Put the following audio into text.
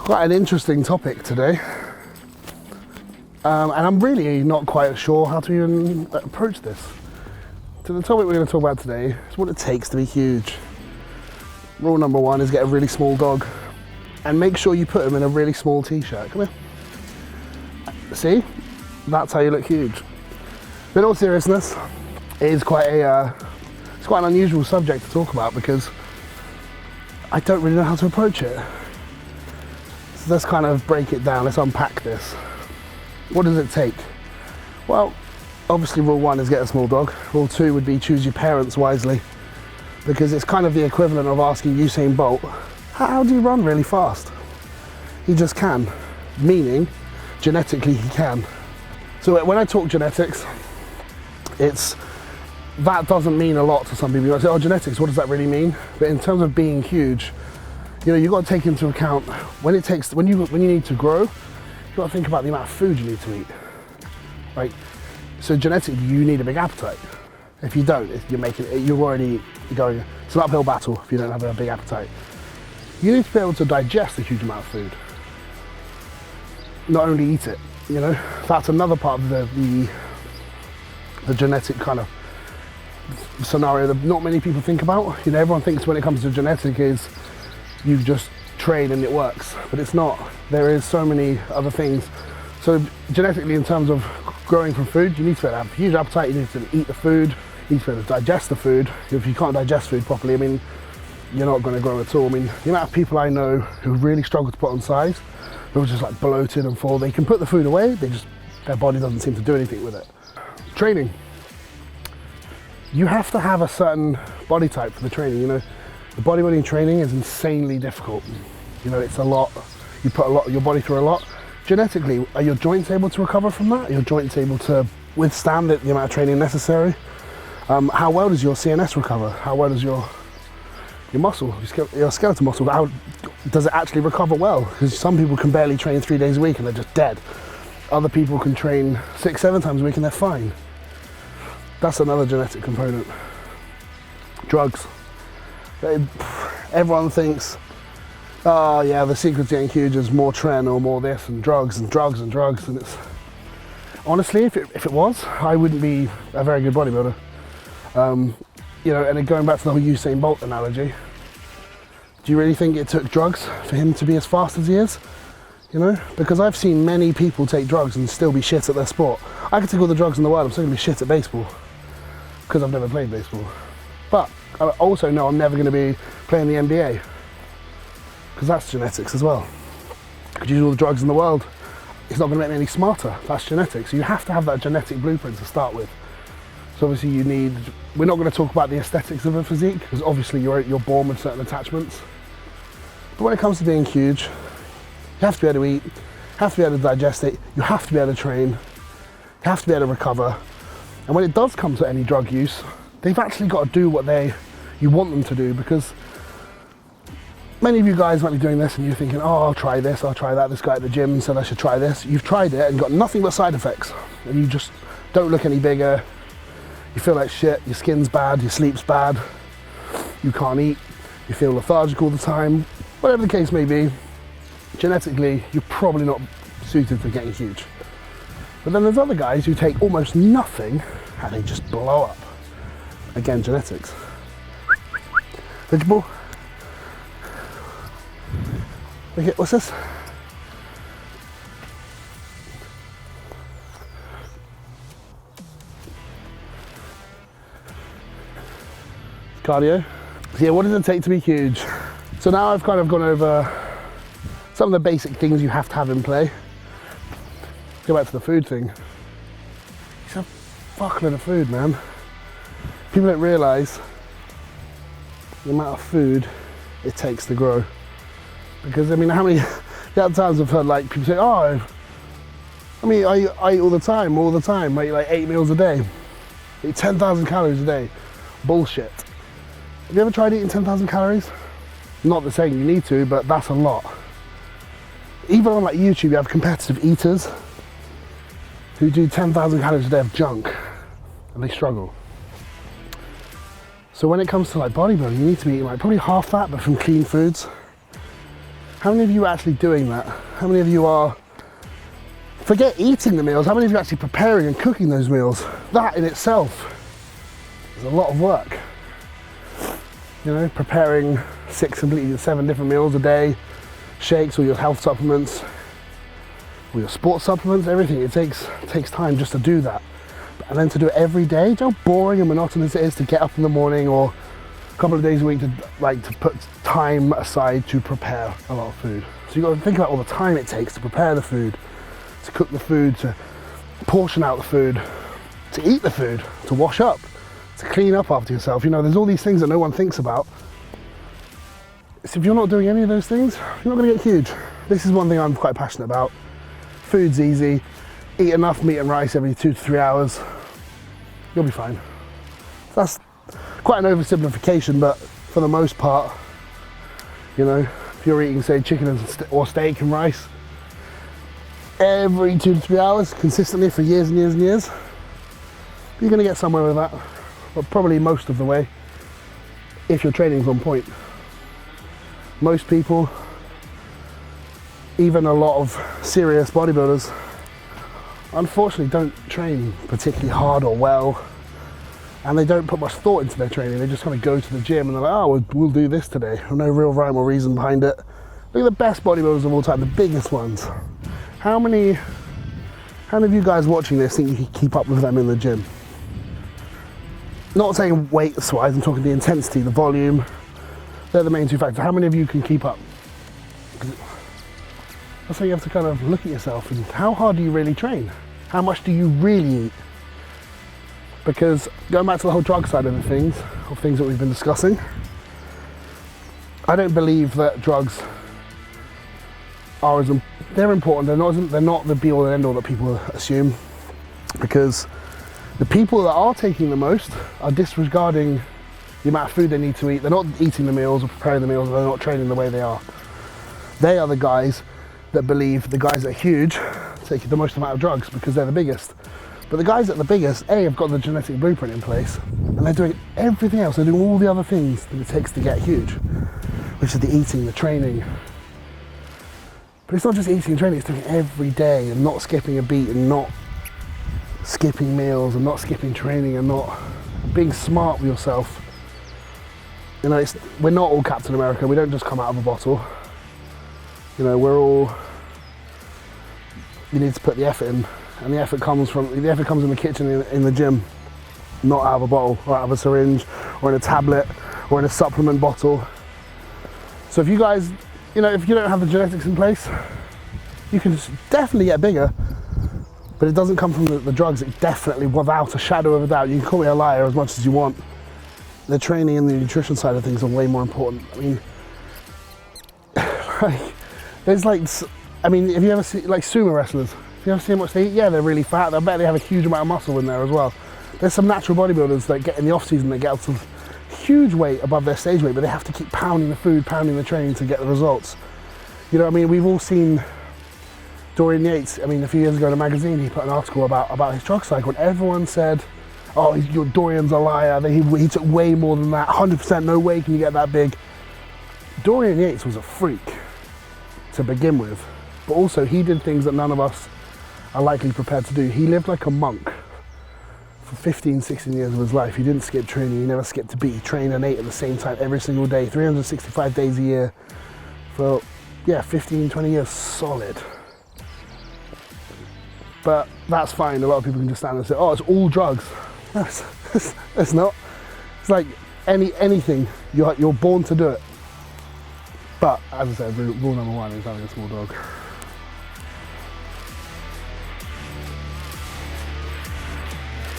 Quite an interesting topic today. And I'm really not quite sure how to even approach this. So the topic we're going to talk about today is what it takes to be huge. Rule number one is get a really small dog and make sure you put him in a really small t-shirt. Come here. See? That's how you look huge. But in all seriousness, it is quite it's quite an unusual subject to talk about because I don't really know how to approach it. So let's kind of break it down, let's unpack this. What does it take? Well, obviously rule one is get a small dog. Rule two would be choose your parents wisely, because it's kind of the equivalent of asking Usain Bolt, how do you run really fast? He just can, meaning genetically he can. So when I talk genetics, that doesn't mean a lot to some people. You say, oh, genetics, what does that really mean? But in terms of being huge, you've got to take into account when you need to grow, you've got to think about the amount of food you need to eat, right? So genetically, you need a big appetite. If you don't, you're already going, it's an uphill battle if you don't have a big appetite. You need to be able to digest a huge amount of food, not only eat it, That's another part of the genetic kind of scenario that not many people think about. Everyone thinks when it comes to genetic is you just train and it works, but it's not. There is so many other things. So genetically, in terms of growing from food, you need to be able to have a huge appetite, you need to eat the food, you need to be able to digest the food. If you can't digest food properly, you're not going to grow at all. The amount of people I know who really struggle to put on size, who are just like bloated and full, they can put the food away, their body doesn't seem to do anything with it. Training. You have to have a certain body type for the training, The bodybuilding training is insanely difficult. It's a lot. You put your body through a lot. Genetically, are your joints able to recover from that? Are your joints able to withstand the amount of training necessary? How well does your CNS recover? How well does your muscle, your skeletal muscle, how does it actually recover well? Because some people can barely train 3 days a week and they're just dead. Other people can train 6-7 times a week and they're fine. That's another genetic component. Drugs. Everyone thinks, oh yeah, the secret to getting huge is more tren or more this and drugs and drugs and drugs. And it's honestly, if it was, I wouldn't be a very good bodybuilder. And then going back to the whole Usain Bolt analogy, do you really think it took drugs for him to be as fast as he is? Because I've seen many people take drugs and still be shit at their sport. I could take all the drugs in the world, I'm still gonna be shit at baseball because I've never played baseball. But I also know I'm never gonna be playing the NBA because that's genetics as well. I could use all the drugs in the world. It's not gonna make me any smarter. That's genetics. So you have to have that genetic blueprint to start with. So obviously we're not going to talk about the aesthetics of a physique because obviously you're born with certain attachments. But when it comes to being huge, you have to be able to eat, you have to be able to digest it, you have to be able to train, you have to be able to recover. And when it does come to any drug use, they've actually got to do what you want them to do, because many of you guys might be doing this and you're thinking, oh, I'll try this, I'll try that. This guy at the gym said I should try this. You've tried it and got nothing but side effects and you just don't look any bigger. You feel like shit, your skin's bad, your sleep's bad, you can't eat, you feel lethargic all the time. Whatever the case may be, genetically, you're probably not suited for getting huge. But then there's other guys who take almost nothing and they just blow up. Again, genetics. Vegetable. Okay, what's this? Cardio. So yeah, what does it take to be huge? So now I've kind of gone over some of the basic things you have to have in play. Go back to the food thing. It's a fuckload of food, man. People don't realise the amount of food it takes to grow. Because how many times I've heard like people say, oh, I eat all the time, I eat like 8 meals a day. I eat 10,000 calories a day. Bullshit. Have you ever tried eating 10,000 calories? Not that saying you need to, but that's a lot. Even on like YouTube, you have competitive eaters who do 10,000 calories a day of junk and they struggle. So when it comes to like bodybuilding, you need to be eating like probably half that, but from clean foods. How many of you are actually doing that? How many of you are, forget eating the meals, how many of you are actually preparing and cooking those meals? That in itself is a lot of work. You know, preparing 7 different meals a day, shakes, or your health supplements, or your sports supplements, everything. It takes time just to do that. And then to do it every day, you know how boring and monotonous it is to get up in the morning or a couple of days a week to put time aside to prepare a lot of food. So you've got to think about all the time it takes to prepare the food, to cook the food, to portion out the food, to eat the food, to wash up, to clean up after yourself. You know, there's all these things that no one thinks about. So if you're not doing any of those things, you're not going to get huge. This is one thing I'm quite passionate about. Food's easy. Eat enough meat and rice every 2 to 3 hours. You'll be fine. That's quite an oversimplification, but for the most part, you know, if you're eating, say, chicken or steak and rice every 2 to 3 hours consistently for years and years and years, you're going to get somewhere with that. But probably most of the way, if your training's on point. Most people, even a lot of serious bodybuilders, unfortunately don't train particularly hard or well, and they don't put much thought into their training. They just kind of go to the gym and they're like, oh, we'll do this today. No real rhyme or reason behind it. Look at the best bodybuilders of all time, the biggest ones. How many of you guys watching this think you can keep up with them in the gym? Not saying weights-wise, I'm talking the intensity, the volume. They're the main two factors. How many of you can keep up? That's how you have to kind of look at yourself and how hard do you really train? How much do you really eat? Because going back to the whole drug side of things that we've been discussing, I don't believe that drugs are they're important. They're not the be-all and end-all that people assume, because the people that are taking the most are disregarding the amount of food they need to eat. They're not eating the meals or preparing the meals, or they're not training the way they are. They are the guys that believe the guys that are huge take the most amount of drugs because they're the biggest. But the guys that are the biggest, A, have got the genetic blueprint in place, and they're doing everything else. They're doing all the other things that it takes to get huge, which is the eating, the training. But it's not just eating and training, it's doing it every day and not skipping a beat and not skipping meals and not skipping training and not being smart with yourself. You know, we're not all Captain America. We don't just come out of a bottle. You know, you need to put the effort in, and the effort comes in the kitchen, in the gym, not out of a bottle or out of a syringe or in a tablet or in a supplement bottle. So if you guys, you know, if you don't have the genetics in place, you can definitely get bigger, but it doesn't come from the drugs. It definitely, without a shadow of a doubt, you can call me a liar as much as you want. The training and the nutrition side of things are way more important. I mean, if you ever see like sumo wrestlers, if you ever see how much they eat, yeah, they're really fat. I bet they have a huge amount of muscle in there as well. There's some natural bodybuilders that get in the off season, they get up to huge weight above their stage weight, but they have to keep pounding the food, pounding the training to get the results. You know what I mean? We've all seen Dorian Yates. I mean, a few years ago in a magazine, he put an article about his drug cycle, and everyone said, oh, Dorian's a liar, he took way more than that, 100% no way can you get that big. Dorian Yates was a freak to begin with, but also he did things that none of us are likely prepared to do. He lived like a monk for 15, 16 years of his life. He didn't skip training, he never skipped a beat. He trained and ate at the same time every single day, 365 days a year for, 15, 20 years solid. But that's fine. A lot of people can just stand and say, oh, it's all drugs. No, it's not. It's like anything, you're born to do it. But as I said, rule number one is having a small dog.